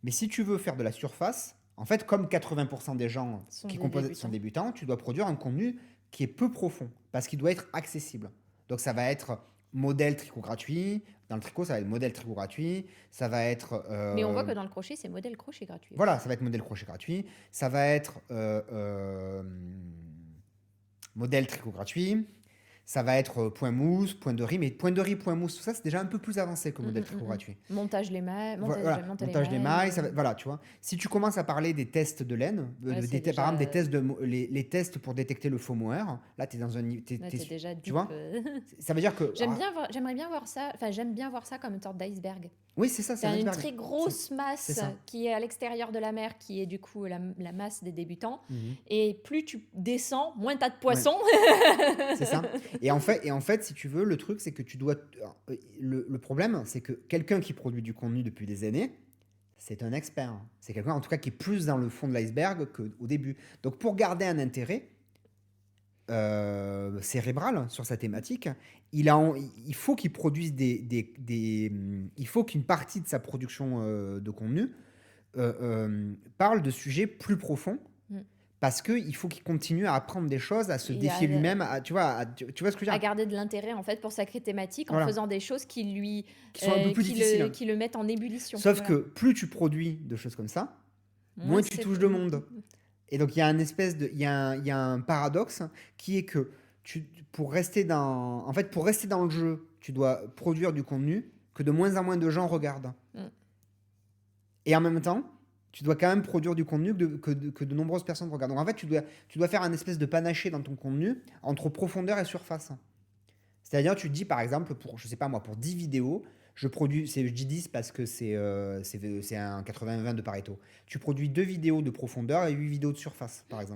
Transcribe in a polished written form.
Mais si tu veux faire de la surface, en fait, comme 80% des gens Sont qui des composent sont débutants. débutants, tu dois produire un contenu qui est peu profond parce qu'il doit être accessible. Donc ça va être modèle tricot gratuit. Dans le tricot, ça va être modèle tricot gratuit. Ça va être Mais on voit que dans le crochet, c'est modèle crochet gratuit voilà, aussi. ça va être modèle crochet gratuit. Ça va être modèle tricot gratuit. Ça va être point mousse, point de riz. Mais point de riz, point mousse, tout ça, c'est déjà un peu plus avancé que modèle tricot gratuit. Montage les mailles, Voilà, monter les montage des mailles. mailles, voilà, tu vois. Si tu commences à parler des tests de laine, Ouais, c'est par exemple déjà, des tests les tests pour détecter le faux mohair, là, tu es dans un... là, t'es déjà tu deep. vois? Ça veut dire que... J'aimerais bien voir ça. Enfin, j'aime bien voir ça comme une sorte d'iceberg. oui, c'est ça, c'est un T'as une iceberg. très C'est grosse c'est masse ça. qui est à l'extérieur de la mer, qui est du coup la masse des débutants. Mhm. Et plus tu descends, moins t'as de Ouais, poissons. c'est ça. Et en fait, si tu veux, le truc, c'est que tu dois... le problème, c'est que quelqu'un qui produit du contenu depuis des années, c'est un expert. C'est quelqu'un, en tout cas, qui est plus dans le fond de l'iceberg qu'au début. Donc, pour garder un intérêt cérébral sur sa thématique, il faut qu'il produise il faut qu'une partie de sa production de contenu parle de sujets plus profonds Mm. parce qu'il faut qu'il continue à apprendre des choses, à se Et défier lui-même, tu vois, tu vois ce que je veux à dire? garder de l'intérêt en fait pour sa thématique en Voilà, faisant des choses qui lui qui sont un peu plus difficiles. qui le mettent en ébullition. Sauf Voilà. que plus tu produis de choses comme ça, Moins moins tu c'est touches de monde. Et donc il y a un espèce de, il y a un paradoxe qui est que pour rester dans, en fait, pour rester dans le jeu, tu dois produire du contenu que de moins en moins de gens regardent. Mm. Et en même temps, tu dois quand même produire du contenu que de nombreuses personnes regardent. Donc en fait, tu dois faire un espèce de panaché dans ton contenu entre profondeur et surface. C'est-à-dire, tu te dis par exemple, pour, je sais pas moi, pour 10 vidéos, je dis 10 parce que c'est un 80-20 de Pareto. Tu produis 2 vidéos de profondeur et 8 vidéos de surface, par exemple.